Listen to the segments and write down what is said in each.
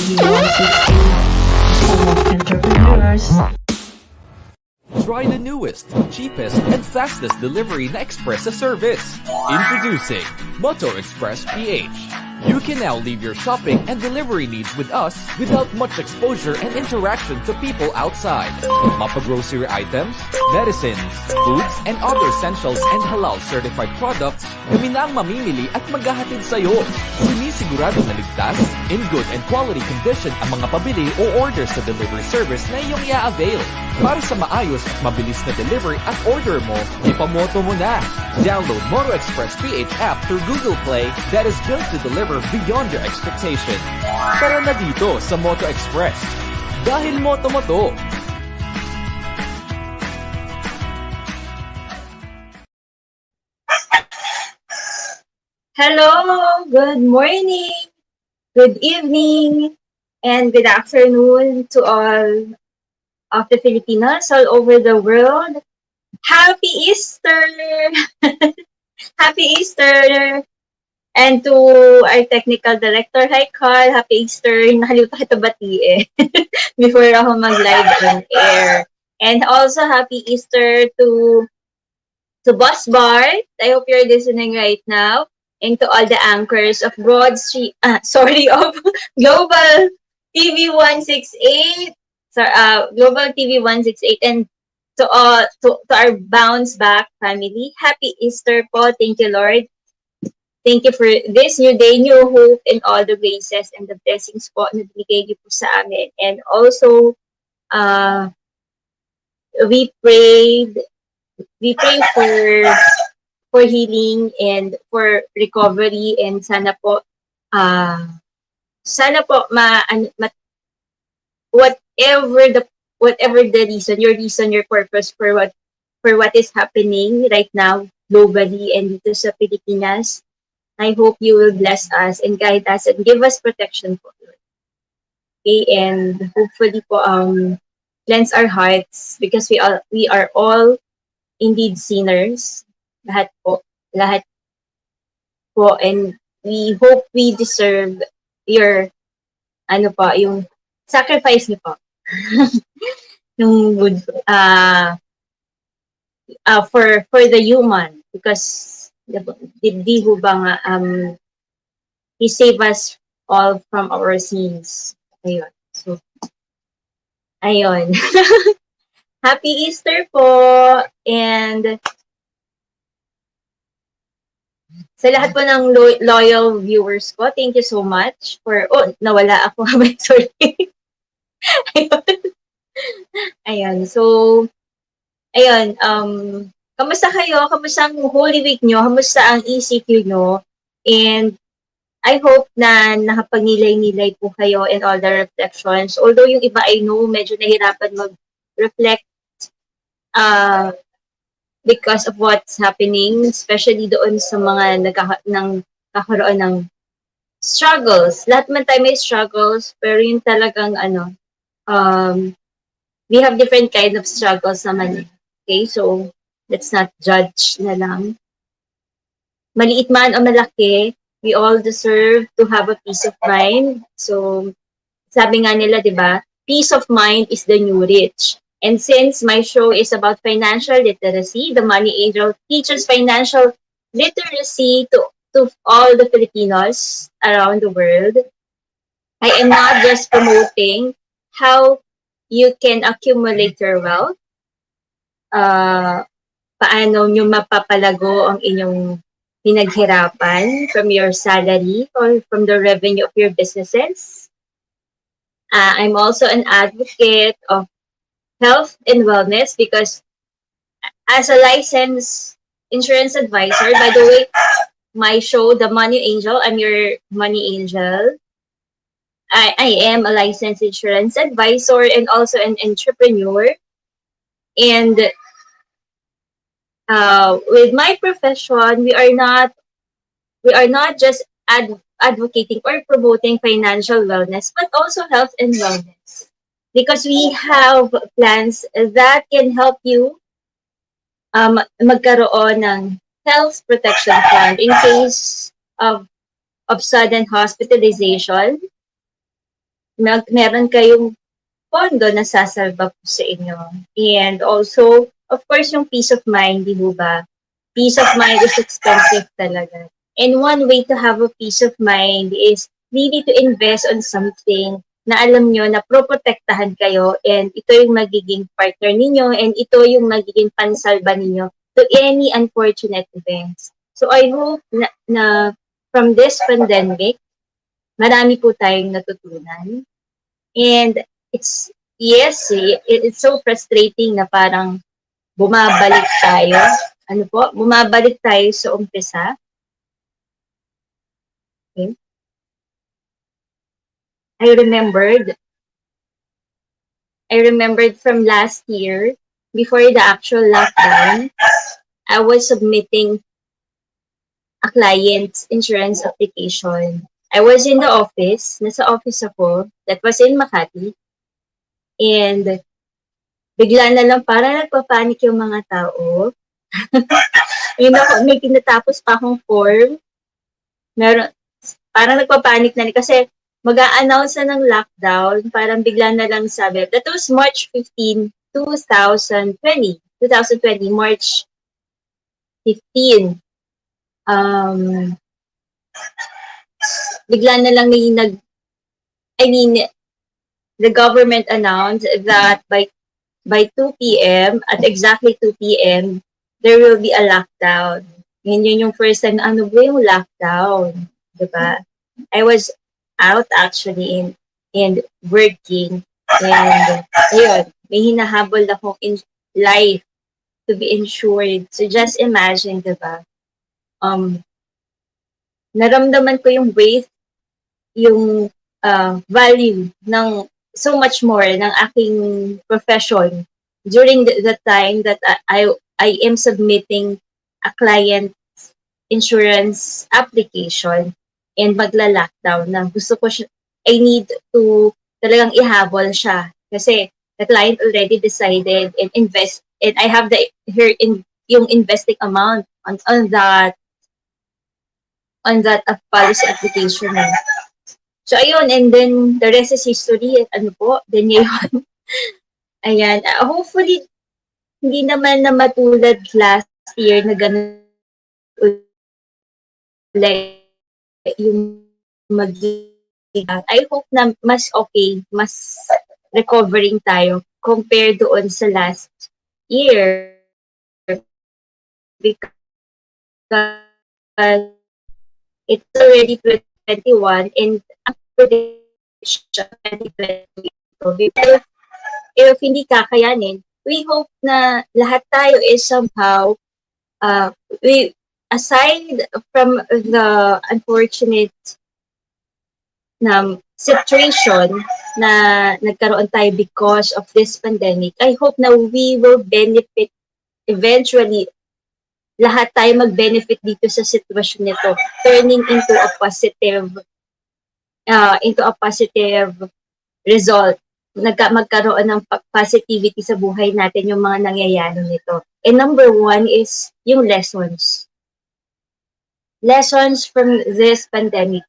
TV168, home of entrepreneurs. Try the newest, cheapest, and fastest delivery na express service. Introducing Moto Express PH. You can now leave your shopping and delivery needs with us without much exposure and interaction to people outside. Mapa-grocery items, medicines, foods, and other essentials and halal-certified products, kami na ang mamimili at maghahatid sa'yo. Sinisigurado na ligtas, in good and quality condition ang mga pabili o orders sa delivery service na iyong i-avail. Para sa maayos at mabilis na delivery at order mo, ipamoto mo na. Download Moto Express PH app through Google Play that is built to deliver beyond your expectation. Tara na dito sa Moto Express. Dahil moto mo to. Hello, good morning, good evening, and good afternoon to all of the Filipinos all over the world. Happy Easter! Happy Easter! And to our technical director, hi Carl, happy Easter. Nakalimutan kita batiin before ako mag-live on air. And also happy Easter to Boss Bart. I hope you're listening right now. And to all the anchors of of Global TV 168, Global TV 168, and to our Bounce Back family. Happy Easter po. Thank you, Lord. Thank you for this new day, new hope, and all the graces and the blessings po na binigay niyo po sa amin. And also, we pray for healing and for recovery, and sana po whatever the reason, your purpose for what is happening right now globally and dito sa Pilipinas, I hope you will bless us and guide us and give us protection po. Okay, and hopefully po cleanse our hearts because we are all indeed sinners. Lahat po, and we hope we deserve your yung sacrifice niyo po. Yung good for the human, because di ho ba nga he save us all from our sins. Ayun. So ayun. Happy Easter po, and sa lahat po ng loyal viewers ko, thank you so much for... nawala ako. Sorry. Ayun. So, ayun. Kamusta kayo? Kamusta ang Holy Week nyo? Kamusta ang ECQ nyo? And I hope na nakapagnilay-nilay po kayo in all the reflections. Although yung iba I know medyo nahirapan mag-reflect because of what's happening, especially doon sa mga nagkakaroon ng struggles. Lahat man tayo may struggles, pero yung talagang we have different kind of struggles naman. Okay, so let's not judge na lang. Maliit man o malaki, we all deserve to have a peace of mind. So, sabi nga nila, di ba, peace of mind is the new rich. And since my show is about financial literacy, the Money Angel teaches financial literacy to all the Filipinos around the world. I am not just promoting how you can accumulate your wealth, paano nyo mapapalago ang inyong pinaghirapan from your salary or from the revenue of your businesses. I'm also an advocate of health and wellness because as a licensed insurance advisor, by the way, my show, The Money Angel, I'm your money angel. I am a licensed insurance advisor and also an entrepreneur. And with my profession, we are not just advocating or promoting financial wellness, but also health and wellness. Because we have plans that can help you magkaroon ng health protection fund in case of sudden hospitalization meron kayong pondo na sasalba po sa inyo. And also, of course, yung peace of mind, di ba? Peace of mind is expensive talaga. And one way to have a peace of mind is really to invest on something na alam nyo na proprotektahan kayo and ito yung magiging partner ninyo and ito yung magiging pansalba ninyo to any unfortunate events. So I hope na from this pandemic, marami po tayong natutunan. And it's, yes, it's so frustrating na parang bumabalik tayo. Ano po? Bumabalik tayo sa umpisa. Okay. I remembered from last year, before the actual lockdown, I was submitting a client's insurance application. I was in the office, nasa office ako, that was in Makati, and bigla na lang parang nagpapanik yung mga tao. May tinatapos pa akong form, meron, parang nagpapanik na kasi mag-a-announce na ng lockdown, parang bigla na lang sabi. That was March 15, 2020, March 15. Bigla na lang the government announced that by 2 p.m., at exactly 2 p.m., there will be a lockdown. Yun yung first time, ano ba yung lockdown? Diba? I was out actually and working. And ayun, may hinahabol ako in life to be insured. So just imagine, diba? Naramdaman ko yung weight, yung value ng so much more ng aking profession during the time that I am submitting a client insurance application and magla-lockdown na gusto ko siya, I need to talagang ihabol siya kasi the client already decided and invest and I have yung investing amount on that policy application. So ayun, and then the rest is history. Ano po, then ngayon, ayan, hopefully hindi naman na matulad last year na ganun ulit yung magiging. I hope na mas okay, mas recovering tayo compared doon sa last year because it's already 2021 and ang prediction 2022. If hindi kakayanin, we hope na lahat tayo is somehow, we aside from the unfortunate na situation na nagkaroon tayo because of this pandemic, I hope na we will benefit eventually. Lahat tayo mag-benefit dito sa sitwasyon nito, turning into a positive result. Magkaroon ng positivity sa buhay natin yung mga nangyayari nito. And number one is yung lessons. Lessons from this pandemic.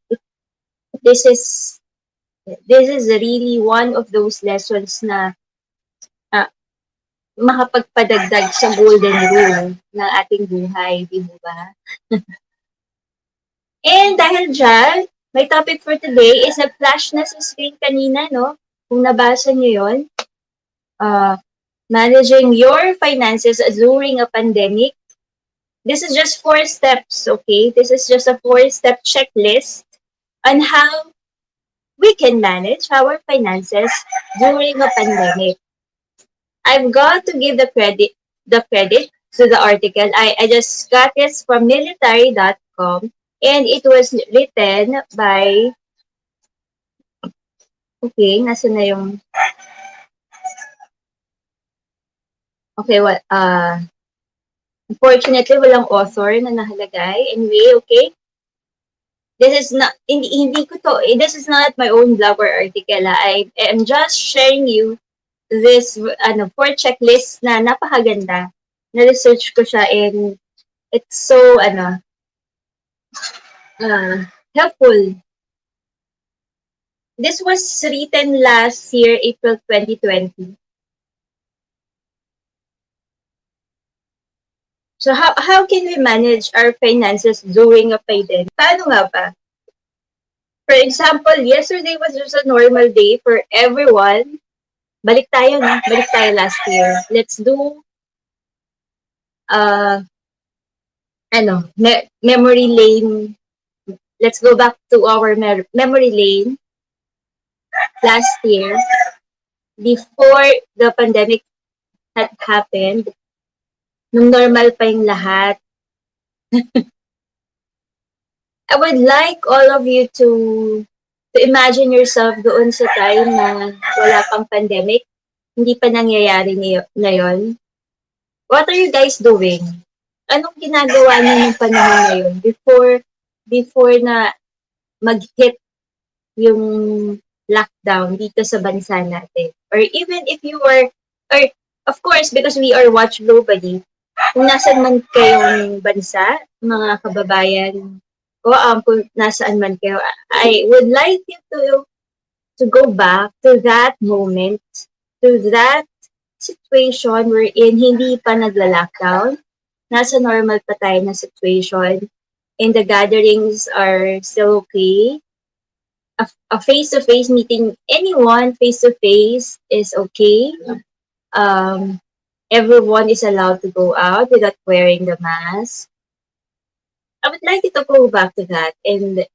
This is really one of those lessons na makapagpadagdag sa golden rule ng ating buhay, di ba? And dahil dyan, my topic for today is nag-flash na sa screen kanina, no? Kung nabasa niyo yun, managing your finances during a pandemic. This is just 4 steps, okay? This is just a 4-step checklist on how we can manage our finances during a pandemic. I've got to give the credit to the article. I just got this from military.com and it was written by, okay, nasa na yung, okay, what, unfortunately, walang author na nakalagay. Anyway, okay. This is not, hindi ko to, this is not my own blog or article. I am just sharing you this 4 checklist na napakaganda. Na-research ko siya and it's so, helpful. This was written last year, April 2020. So how can we manage our finances during a pandemic? Paano nga ba? For example, yesterday was just a normal day for everyone. Balik tayo na, balik tayo last year. Let's do uh memory lane. Let's go back to our memory lane last year before the pandemic had happened. Nung normal pa yung lahat. I would like all of you to imagine yourself doon sa time na wala pang pandemic, hindi pa nangyayari na yon. What are you guys doing? Anong ginagawa niyo ng panahon na yun before na mag-hit yung lockdown dito sa bansa natin? Or even if you were, or of course, because we are watched globally, kung nasan man kayong bansa, mga kababayan ko, kung nasaan man kayo, I would like you to go back to that moment, to that situation wherein hindi pa nagla-lockdown, nasa normal pa tayo na situation, and the gatherings are still okay. A face-to-face meeting, anyone face-to-face is okay. Everyone is allowed to go out without wearing the mask. I would like you to go back to that and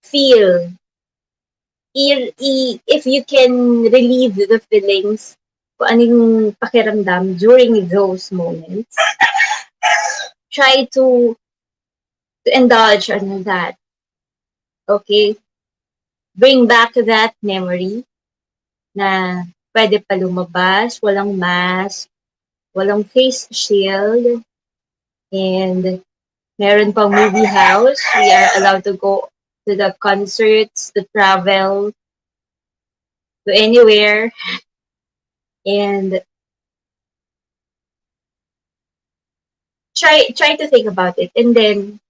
feel if you can relieve the feelings kung anong pakiramdam during those moments. Try to indulge on that. Okay? Bring back that memory na pwede pa lumabas, walang mask, walang face shield, and meron pang movie house. We are allowed to go to the concerts, to travel, to anywhere. And try to think about it. And then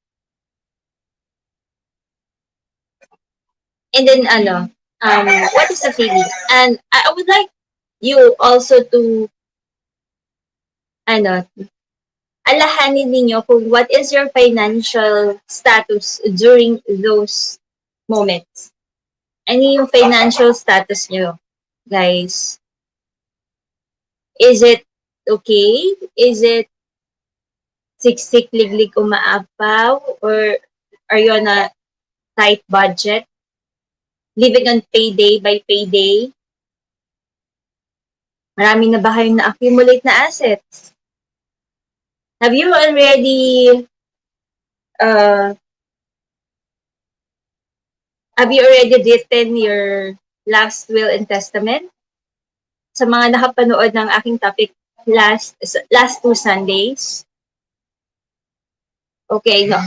what is the feeling? And I would like you also to alahanin ninyo kung what is your financial status during those moments. Ano yung financial status nyo, guys? Is it okay? Is it siksik, liglig, umaapaw? Or are you on a tight budget? Living on payday by payday? Marami na ba kayong na-accumulate na assets? Have you already written your last will and testament? Sa mga nakapanood ng aking topic last 2 Sundays. Okay, no.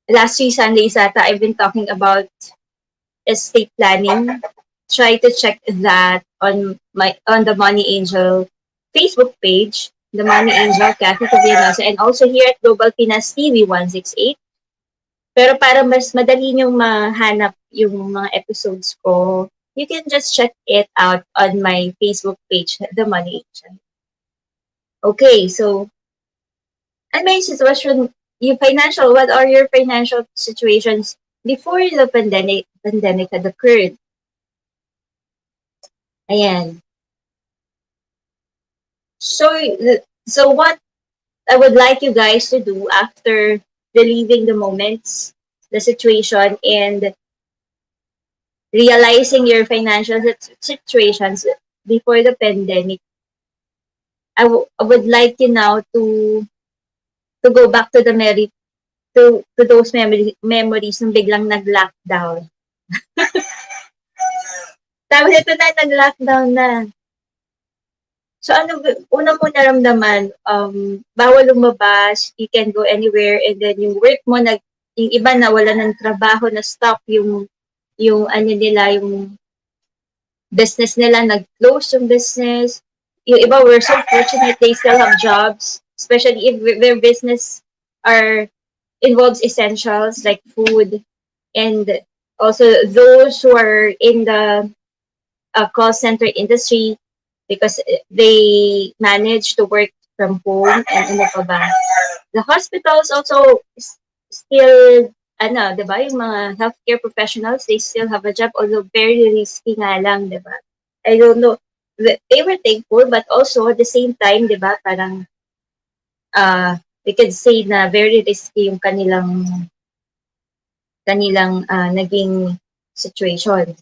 Last 3 Sundays ata, I've been talking about estate planning. Try to check that on the Money Angel Facebook page, the Money Angel, Cathy, Tubianosa, and also here at Global Pinas TV 168. Pero para mas madali nyo mahanap yung mga episodes ko, you can just check it out on my Facebook page, the Money Angel. Okay, so, and my situation, what are your financial situations before the pandemic had occurred? Ayan. So what I would like you guys to do after relieving the moments, the situation, and realizing your financial situations before the pandemic, I would like you now to go back to those memories nung biglang nag-lockdown. Tapos ito na, nag-lockdown na. So una mo naramdaman, bawal lumabas, you can go anywhere, and then yung work mo, yung iba na wala ng trabaho, na stop yung business nila, nag-close yung business. Yung iba were so fortunate, they still have jobs, especially if their business involves essentials like food, and Also, those who are in the call center industry because they manage to work from home and ano pa ba. The hospitals also still, ano, di ba, yung mga healthcare professionals, they still have a job, although very risky nga lang, di ba? I don't know. They were thankful, but also at the same time, di ba, parang we could say na very risky yung kanilang naging situation.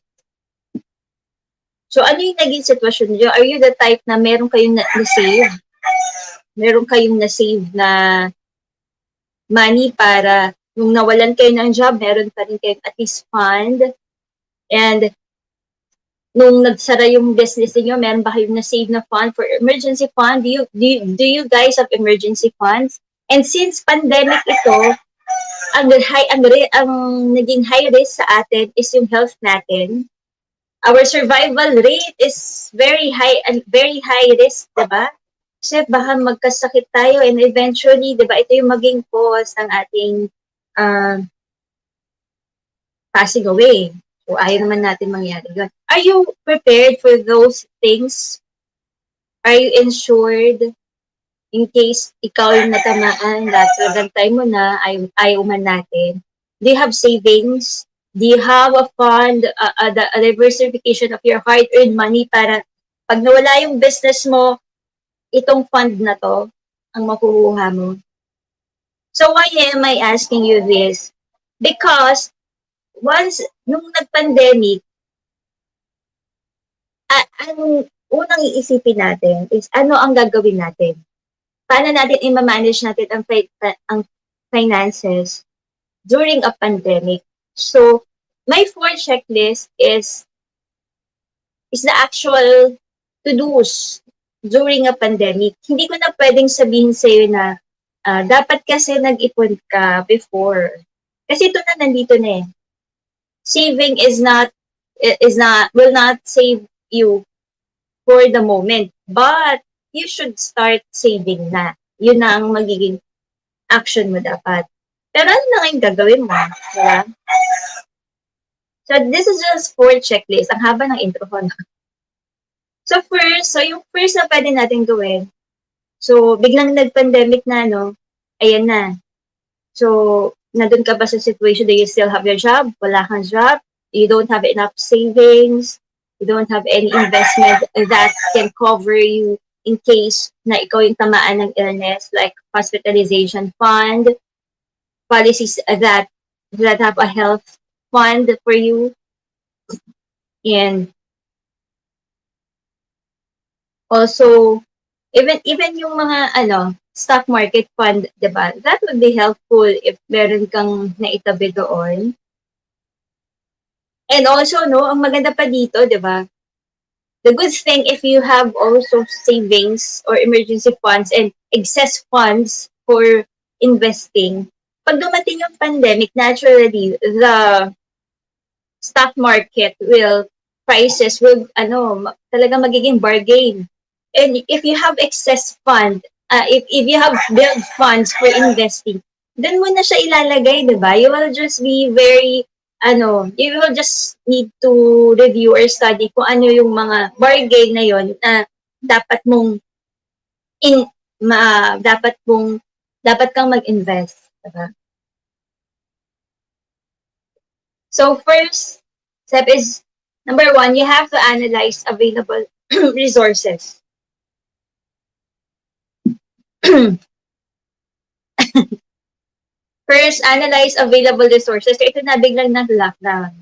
So, ano yung naging sitwasyon niyo? Are you the type na meron kayong na-save? Meron kayong na-save na money para nung nawalan kayo ng job, meron pa rin kayong at least fund? And nung nagsara yung business niyo, meron ba kayong na-save na fund for emergency fund? Do you guys have emergency funds? And since pandemic ito, ang naging high risk sa atin is yung health natin. Our survival rate is very high risk, diba? Kasi baka magkasakit tayo and eventually, diba, ito yung maging cause ng ating passing away. So, ayaw naman natin mangyari yun. Are you prepared for those things? Are you insured in case ikaw yung natamaan, gantay mo na, ayaw man natin? Do you have savings? Do you have a fund, a diversification of your hard-earned money para pag nawala yung business mo, itong fund na to ang makukuha mo? So why am I asking you this? Because once nung nag-pandemic, ang unang iisipin natin is ano ang gagawin natin? Paano natin i-manage natin ang finances during a pandemic? So, my 4 checklist is the actual to-dos during a pandemic. Hindi ko na pwedeng sabihin sa'yo na dapat kasi nag-ipon ka before. Kasi ito na, nandito na eh. Saving will not save you for the moment. But, you should start saving na. Yun na ang magiging action mo dapat. Pero ano na ngayon gagawin mo? Diba? So, this is just 4 checklist. Ang haba ng intro ko. So, yung first na pwede natin gawin, so, biglang nag-pandemic na, no? Ayan na. So, nandun ka ba sa situation that you still have your job? Wala kang job? You don't have enough savings? You don't have any investment that can cover you in case na ikaw yung tamaan ng illness, like hospitalization fund, policies that have a health fund for you, and also even yung mga stock market fund, 'di ba? That would be helpful if meron kang naitabi doon. And also, no, ang maganda pa dito, 'di ba? The good thing if you have also savings or emergency funds and excess funds for investing, pag dumating yung pandemic, naturally, the stock market prices will, talaga magiging bargain. And if you have excess fund, if you have built funds for investing, then mo na siya ilalagay, di ba? You will just be you will just need to review or study kung ano yung mga bargain na yon na dapat kang mag-invest, diba? So first step is, number 1, you have to analyze available resources. First, analyze available resources. So ito na, biglang nag-lockdown.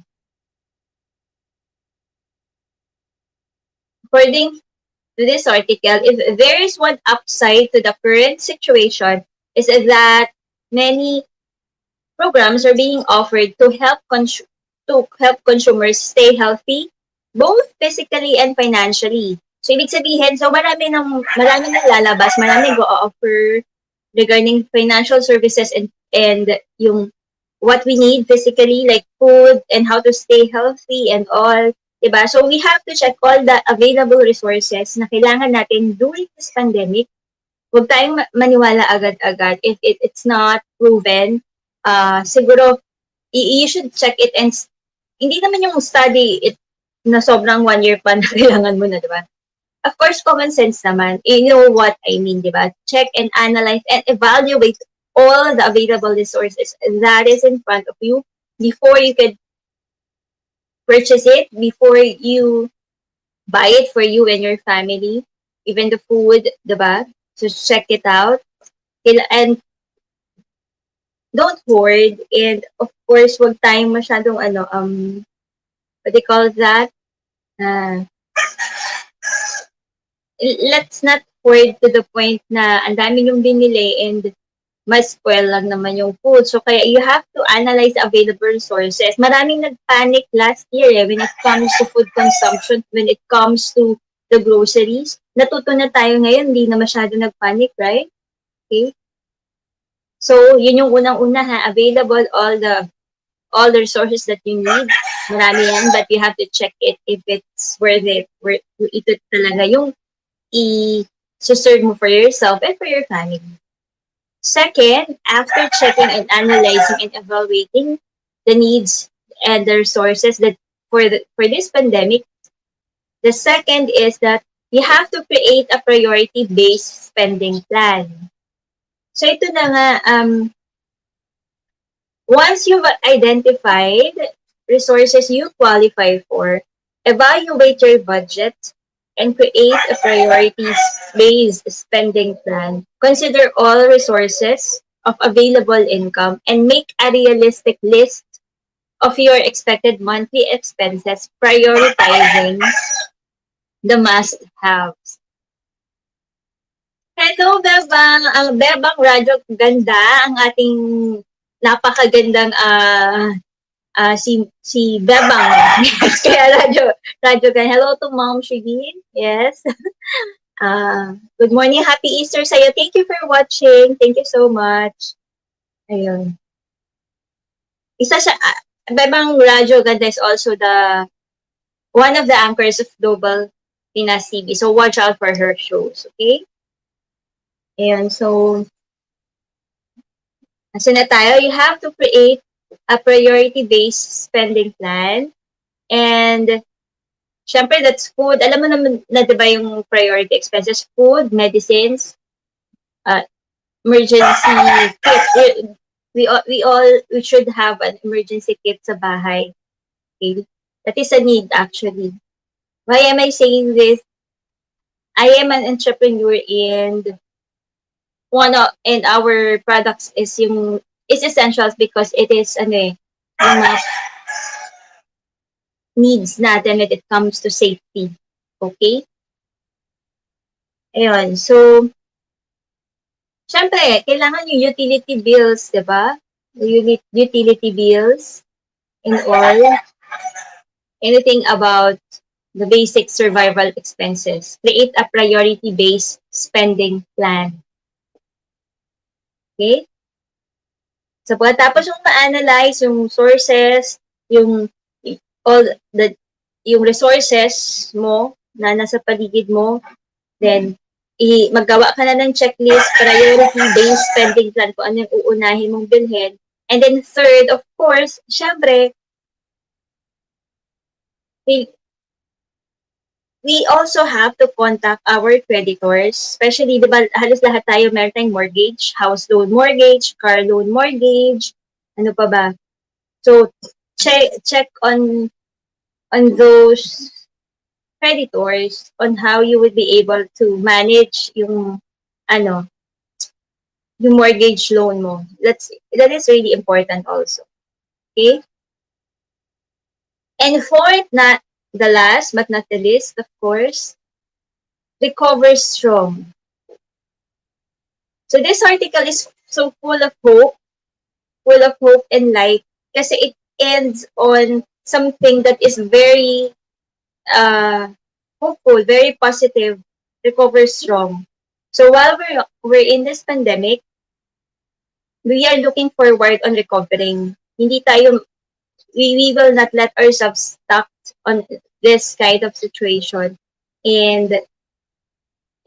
According to this article, if there is one upside to the current situation, is that many programs are being offered to help consumers stay healthy, both physically and financially. So, ibig sabihin, marami nang lalabas, marami go-offer regarding financial services and yung what we need physically, like food and how to stay healthy and all, diba? So we have to check all the available resources na kailangan natin during this pandemic. Huwag tayong maniwala agad-agad if it's not proven. Siguro, you should check it and hindi naman yung study na sobrang 1 year pa na kailangan mo na, di ba? Of course, common sense naman. You know what I mean, di ba? Check and analyze and evaluate all the available resources that is in front of you before you can purchase it, before you buy it for you and your family, even the food, di ba? So check it out. And don't hoard. And of course, wag tayong masyadong what do you call that? Uh, let's not hoard to the point na ang dami yung binili and mas spoil lang naman yung food. So, kaya you have to analyze available resources. Maraming nag-panic last year when it comes to food consumption, when it comes to the groceries. Natuto na tayo ngayon, hindi na masyado nag-panic, right? Okay? So, yun yung unang-una ha, available all the resources that you need. Marami yan, but you have to check it if it's worth it. Ito talaga yung i-serve mo for yourself and for your family. Second, after checking and analyzing and evaluating the needs and the resources that for this pandemic, the second is that you have to create a priority-based spending plan. So ito na nga, once you've identified resources you qualify for, evaluate your budget and create a priorities-based spending plan. Consider all resources of available income and make a realistic list of your expected monthly expenses, prioritizing the must-haves. Hello, Bebang! Ang Bebang Radyo, ganda. Ang ating napakagandang si Bebang. Yes, kaya radyo gan. Hello to Mom Shigin. Yes. Good morning. Happy Easter sa'yo. Thank you for watching. Thank you so much. Ayun. Isa siya, Bebang Radyo Ganda is also one of the anchors of Global Pinas TV. So watch out for her shows, okay? Ayun, so nasa na tayo, you have to create a priority-based spending plan. And syempre, that's food. Alam mo naman na diba yung priority expenses? Food, medicines, emergency kit. We should have an emergency kit sa bahay. Okay? That is a need, actually. Why am I saying this? I am an entrepreneur and and our products is essentials because it is yung mga needs natin when it comes to safety. Okay? Ayun. So, syempre, kailangan yung utility bills, di ba? Utility bills and all. Anything about the basic survival expenses. Create a priority-based spending plan. Okay? So, pagkatapos yung ma-analyze yung sources, yung resources mo na nasa paligid mo, then maggawa ka na ng checklist, priority-based spending plan kung ano yung uunahin mong bilhin. And then third, of course, syempre, we also have to contact our creditors, especially, di ba, halos lahat tayo meron tayong mortgage, house loan mortgage, car loan mortgage, ano pa ba? So, check on those creditors on how you would be able to manage yung mortgage loan mo. That is really important also. Okay? And fourth, not the last but not the least, of course, recover strong. So this article is so full of hope and light kasi it ends on something that is very hopeful, very positive, recover strong. So while we're in this pandemic, we are looking forward on recovering. We will not let ourselves stuck on this kind of situation and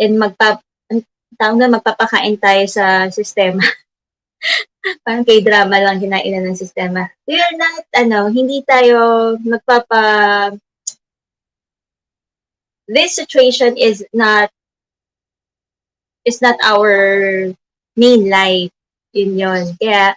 magpapakain tayo sa sistema. Parang K-drama lang kinainan ng sistema. We are not, hindi tayo this situation is not our main life. Yun yun. Kaya,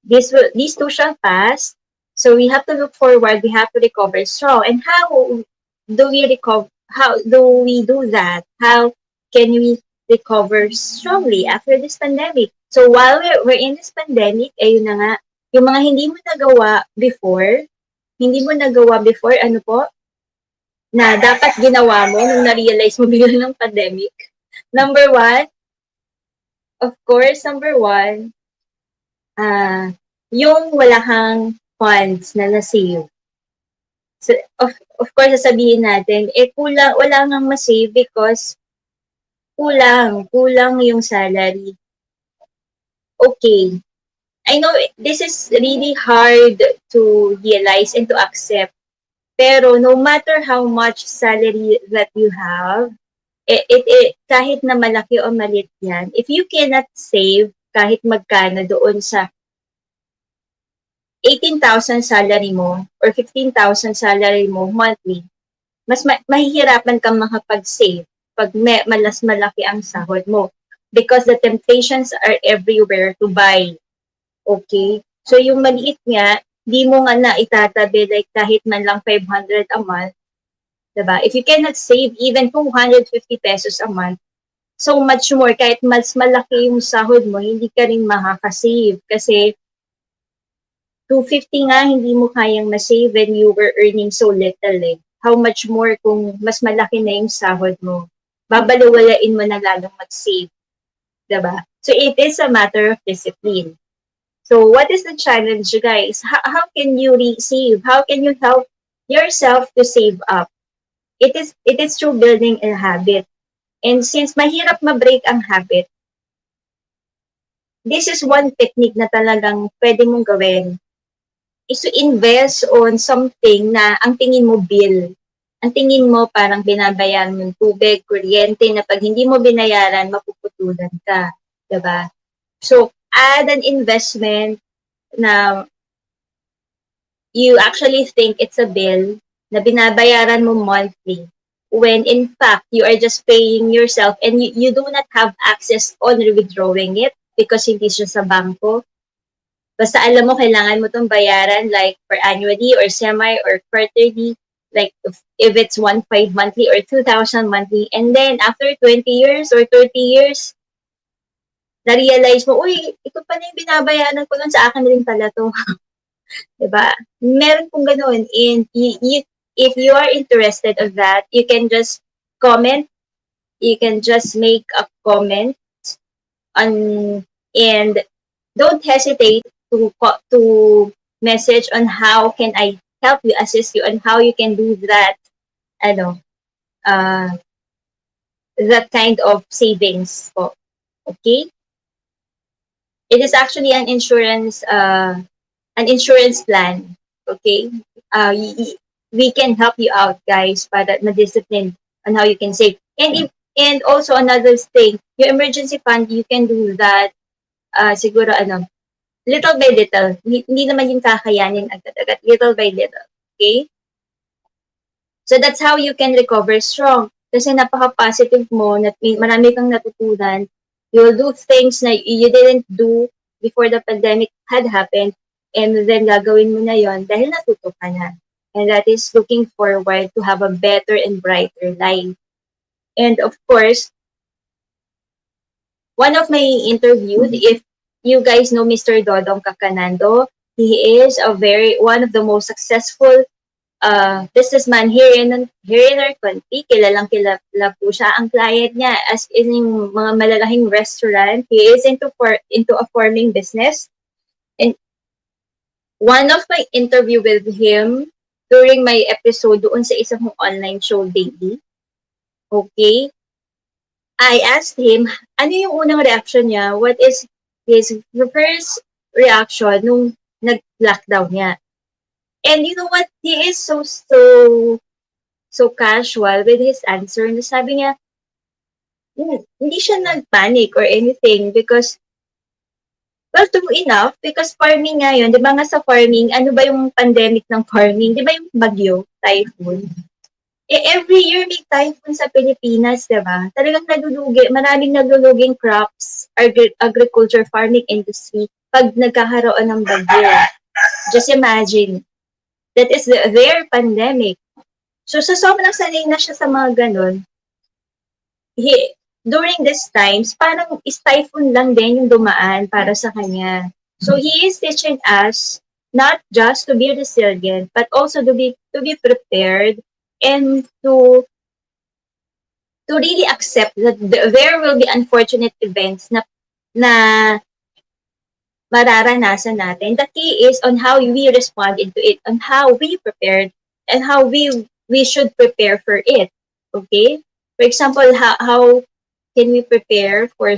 these two shall pass. So we have to look forward. We have to recover strong. And how do we recover? How do we do that? How can we recover strongly after this pandemic? So while we're in this pandemic, ayun na nga, yung mga hindi mo nagawa before, ano po, na dapat ginawa mo nung na-realize mo bigla ng pandemic. Number one, of course, yung wala kang funds na na-save. So, of course, sasabihin natin, wala ngang ma-save because kulang yung salary. Okay. I know this is really hard to realize and to accept. Pero no matter how much salary that you have, kahit na malaki o maliit yan, if you cannot save kahit magkano doon sa 18,000 salary mo or 15,000 salary mo monthly, mas mahihirapan kang makapag-save pag malas malaki ang sahod mo. Because the temptations are everywhere to buy. Okay? So yung maliit nga, di mo nga na itatabi like kahit man lang 500 a month. Diba? If you cannot save even 250 pesos a month, so much more, kahit mas malaki yung sahod mo, hindi ka rin makakasave. Kasi 250 nga, hindi mo kayang ma-save when you were earning so little eh. How much more kung mas malaki na yung sahod mo. Babaliwalain mo na lalong mag-save. Diba? So it is a matter of discipline. So what is the challenge, guys? How can you save? How can you help yourself to save up? It is through building a habit. And since mahirap ma-break ang habit, this is one technique na talagang pwede mong gawin, is to invest on something na ang tingin mo bill. Ang tingin mo parang binabayaran mo yung tubig, kuryente, na pag hindi mo binayaran, mapuputulan ka. Diba? So, add an investment na you actually think it's a bill na binabayaran mo monthly, when in fact, you are just paying yourself and you do not have access on withdrawing it because hindi siya sa bangko. Basta alam mo, kailangan mo itong bayaran like per annually or semi or quarterly, like if it's 1,500 monthly or 2,000 monthly. And then after 20 years or 30 years, na-realize mo, uy, ito pa na yung binabayaran ko nun, sa akin rin pala to. Diba? Meron pong ganun. And if you are interested of that, you can just comment. You can just make a comment on, and don't hesitate to message on how can I help you, assist you, on how you can do that, that kind of savings po. Okay? It is actually an insurance plan. Okay? We can help you out, guys, para ma-discipline on how you can save. And also another thing, your emergency fund, you can do that siguro little by little. Hindi naman yung kakayanin agad-agad. Little by little. Okay? So that's how you can recover strong. Kasi napaka-positive mo, marami kang natutunan. You will do things na you didn't do before the pandemic had happened, and then gagawin mo na yon dahil natuto ka na. And that is looking forward to have a better and brighter life. And of course, one of my interviews, if you guys know Mr. Dodong Kakanando, he is one of the most successful businessman here in our country. Kilalang kilala po siya. Ang client niya, as in yung mga malalaking restaurant, he is into a farming business. And one of my interview with him during my episode doon sa isang online show daily, okay, I asked him, ano yung unang reaction niya? What is his first reaction nung nag-lockdown niya? And you know what? He is so casual with his answer. Na sabi niya, hindi siya nag-panic or anything because Well, true enough, because farming ngayon, di ba nga sa farming, ano ba yung pandemic ng farming? Di ba yung bagyo, typhoon? Every year may typhoon sa Pilipinas, di ba? Talagang nalulugi, maraming naluluging crops, agriculture, farming industry, pag nagkakaroon ng bagyo. Just imagine, that is their pandemic. So, sa sobrang sanay na siya sa mga ganun, during these times, parang typhoon lang din yung dumaan para sa kanya. So he is teaching us not just to be resilient, but also to be prepared and to really accept that there will be unfortunate events na mararanasan natin. The key is on how we respond into it, on how we prepared, and how we should prepare for it. Okay? For example, how can we prepare for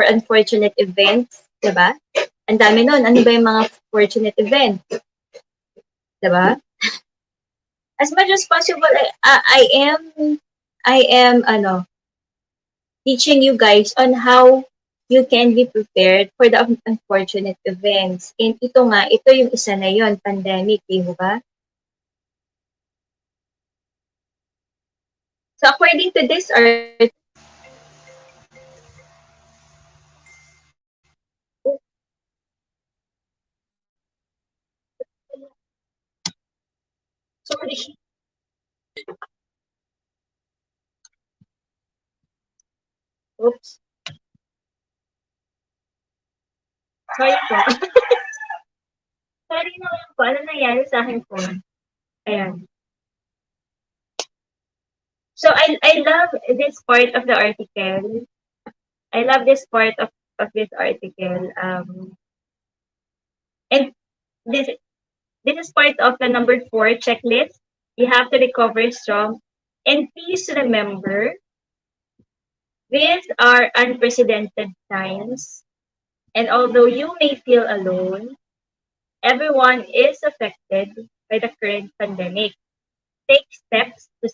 unfortunate events, 'di ba? Ang dami nun. Ano ba yung mga fortunate event, 'di ba? As much as possible, I am teaching you guys on how you can be prepared for the unfortunate events. And ito yung isa na yon, pandemic, di ba? So according to this article, sorry, oops, sorry po. Sorry naman po, ano nangyari sa akin po? Ayan. So I love this part of the article. I love this part of this article. And this this is part of the number 4 checklist. You have to recover strong. And please remember, these are unprecedented times. And although you may feel alone, everyone is affected by the current pandemic. Take steps to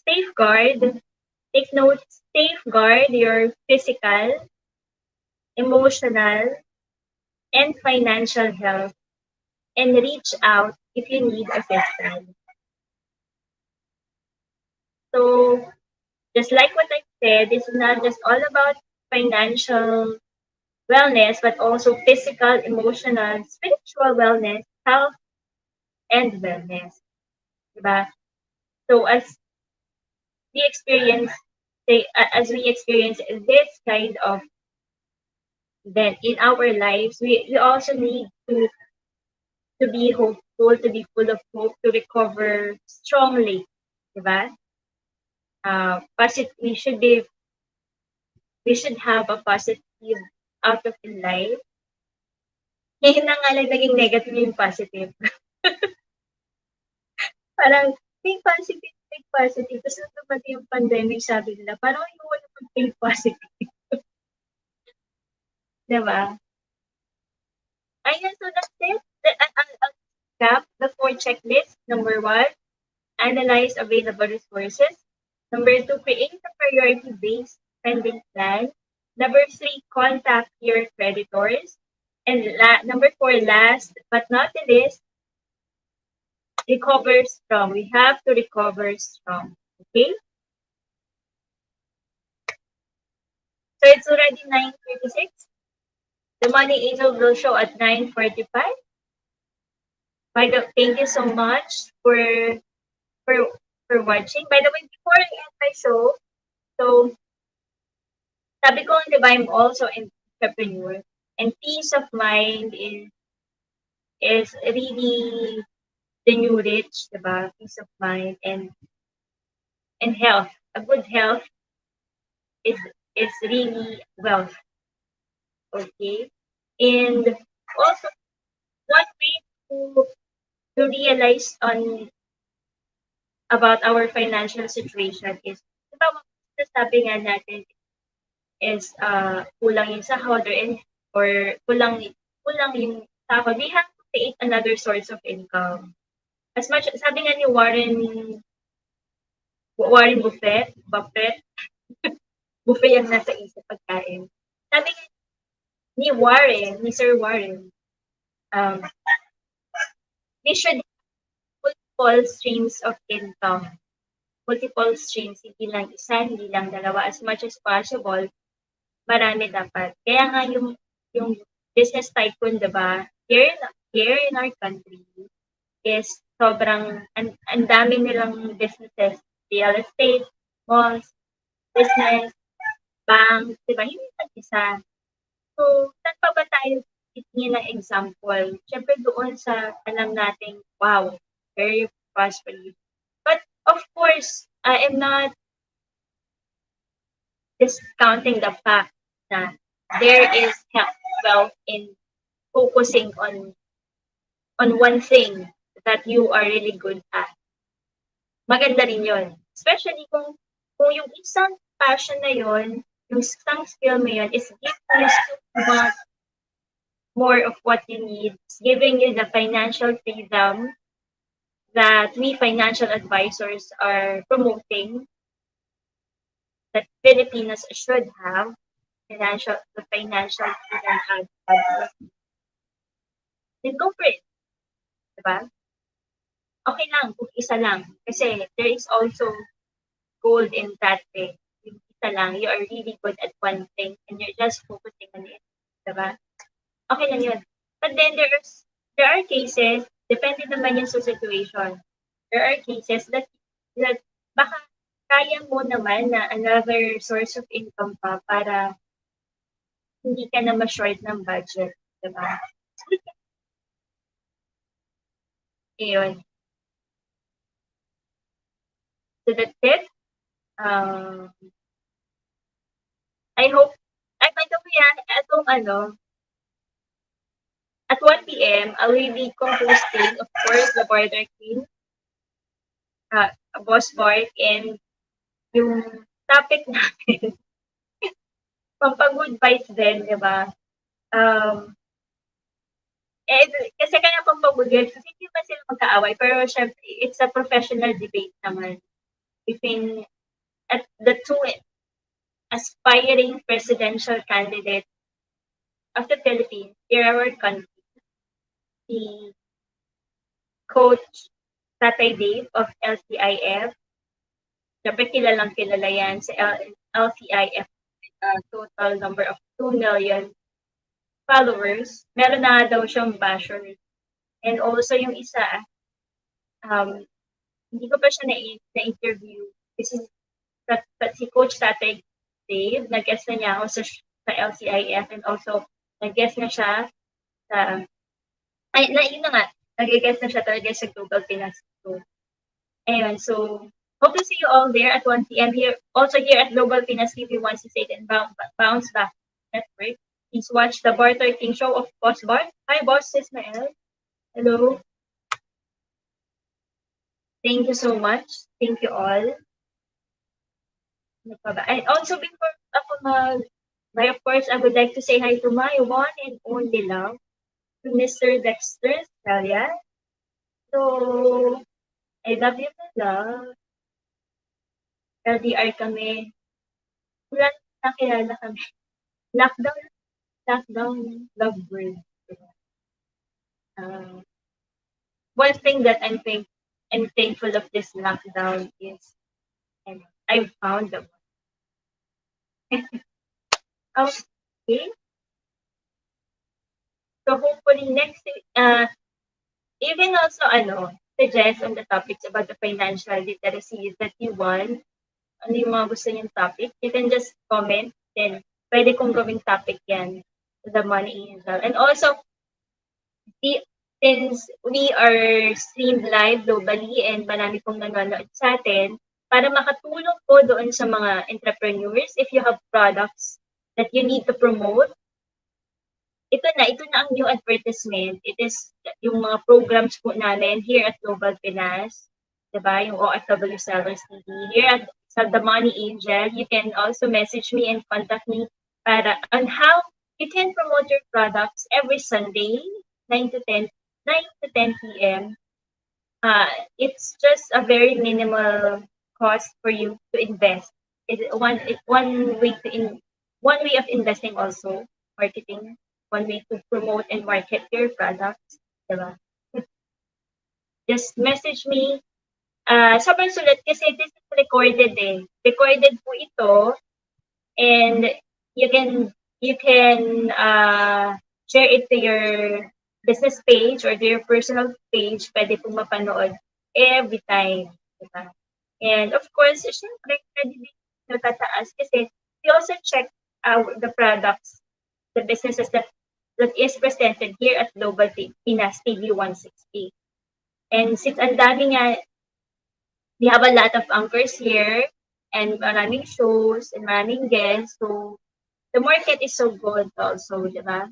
take notes, safeguard your physical, emotional, and financial health, and reach out if you need assistance. So, just like what I said, this is not just all about financial wellness, but also physical, emotional, spiritual wellness, health, and wellness. Diba? So, as we experience this kind of event in our lives, we also need to be hopeful, to be full of hope, to recover strongly. Diba? We should have a positive outlook in life. Ngayon na nga lang naging negative yung positive. Parang think positive. Tapos nung dumating yung pandemic, sabi nila, parang ayoko na mag-think positive. Diba? Ayun, so that's it. I'll recap the 4 checklists. Number 1, analyze available resources. Number 2, create a priority-based spending plan. Number 3, contact your creditors. And number 4, last but not the least, recover strong. We have to recover strong. Okay? So it's already 9:36. The money angel will show at 9:45. Thank you so much for for watching. By the way, before I end my show, so sabi ko, di ba, I'm also an entrepreneur, and peace of mind is really the new rich, di ba? Peace of mind and health. A good health is is really wealth. Okay, and also one way to realize on about our financial situation is, di ba, sabi nga natin is kulang yung sahod or kulang yung sahod, we have to create another source of income. As much, sabi nga ni Warren Buffett, buffet ang nasa isip pagkain. Sabi nga ni Sir Warren, Um, we should multiple streams of income. Multiple streams, hindi lang isa, hindi lang dalawa. As much as possible, marami dapat. Kaya nga yung business tycoon, 'di ba? Here in our country is sobrang ang dami nilang businesses, real estate, malls, business, bank, 'di ba? Hindi lang isa. So, saan pa ba tayo titingin ng example? Siyempre doon sa alam nating, wow, very prosperous. But of course, I am not discounting the fact that there is wealth in focusing on one thing that you are really good at. Maganda rin yun. Especially kung yung isang passion na yun, yung isang skill mo yun is giving you so much more of what you need, it's giving you the financial freedom that we financial advisors are promoting that Filipinos should have the financial freedom and then go for it, diba? Okay lang kung isa lang kasi there is also gold in that thing. Yung isa lang, you are really good at one thing and you're just focusing on it, diba? Okay lang yun. But then there are cases, depende naman yun sa situation. There are cases that baka kaya mo naman na another source of income pa para hindi ka na ma-short ng budget, diba? Ayun. So that's it. Um, I hope, ay, by the way, atong at 1 p.m., I will be co-hosting, of course, the Border King, Boss Bart, and yung topic natin, pampag-good vibes din, di ba? Kasi kaya pampag-good vibes, kasi hindi ba sila magkaaway, pero syempre, it's a professional debate naman between at the two aspiring presidential candidates of the Philippines, here our country, si Coach Tatay Dave of LCIF. Siyempre kilalang kilala yan sa LCIF, total number of 2 million followers. Meron na daw siyang bashers. And also yung isa, hindi ko pa siya na-interview. Kasi si Coach Tatay Dave, nag-guest na niya ako sa LCIF and also nag-guest na siya sa, yun na nga, nag-guest na siya talaga sa Global Pinas. So, ayun, so, hope to see you all there at 1 p.m. here. Also here at Global Pinas TV once you say and bounce back network. Please watch the Barter King Show of Boss Bart. Hi, Boss Ismael. Hello. Thank you so much. Thank you all. And also before ako of course, I would like to say hi to my one and only love, to Mr. Dexter Scalia. So, I love you, my love. LDR kami. Wala nakilala kami. Lockdown lovebird. One thing that I'm thankful of this lockdown is I found them. Okay. So hopefully next you can also suggest on the topics about the financial literacy that you want. Ano yung mga gusto niyong topic, you can just comment, then pwede kong gawing topic yan, the money angel. And also, since we are streamed live globally and marami pong nanonood sa atin, para makatulong po doon sa mga entrepreneurs, if you have products that you need to promote, ito na ang new advertisement. It is yung mga programs po namin here at Global Pinas, diba? Yung OFW Sellers TV. Here at The Money Angel, you can also message me and contact me on how you can promote your products every Sunday, 9 to 10 p.m. It's just a very minimal cost for you to invest. It's one way of investing also, marketing. one way to promote and market your products, diba? Just message me. Sobrang sulit kasi this is recorded eh. Recorded po ito and you can share it to your business page or to your personal page. Pwede po mapanood every time. Diba? And of course, syempre, credibility natataas kasi we also check the products, the businesses that is presented here at Global Pinas TV 160. And since ang dami nga, we have a lot of anchors here and maraming shows and maraming guests. So, the market is so good also, di ba?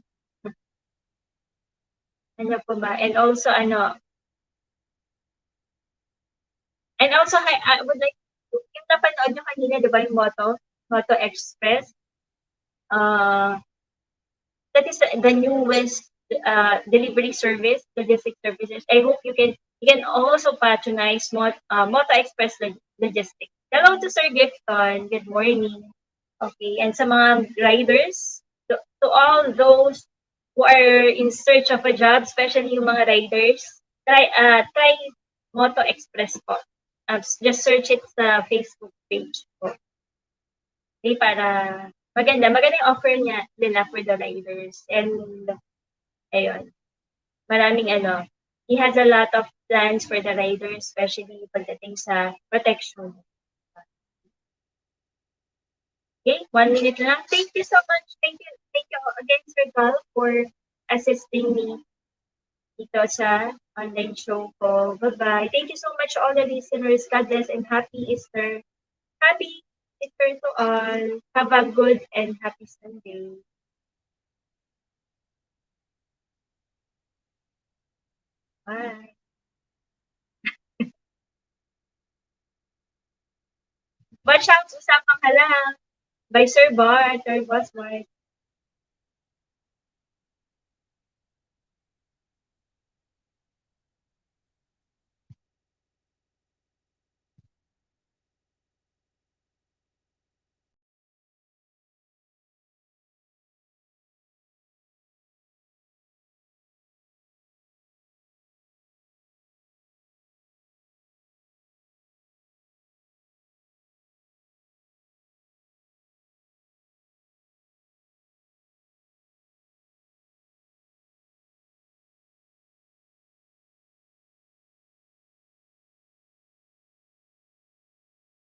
Ano po ba? And also, I would like to, yung napanood nyo kanina, di ba, yung Moto Express, uh, that is the newest delivery service, logistics services. I hope you can also patronize Moto Express Logistics. Hello to Sir Gifton. Good morning. Okay, and sa mga riders, to all those who are in search of a job, especially yung mga riders, try Moto Express po. Just search it sa Facebook page po. Okay, para maganda yung offer nila for the riders. And ayun, maraming he has a lot of plans for the riders, especially pagdating sa protection. Okay, 1 minute lang. Thank you so much. Thank you again, Sir Gal, for assisting me dito sa online show ko. Bye-bye. Thank you so much all the listeners. God bless and happy Easter. Happy Easter to all. Have a good and happy Sunday. Bye. Watch out, usapang ka lang. By Sir Bart or Boss Bart.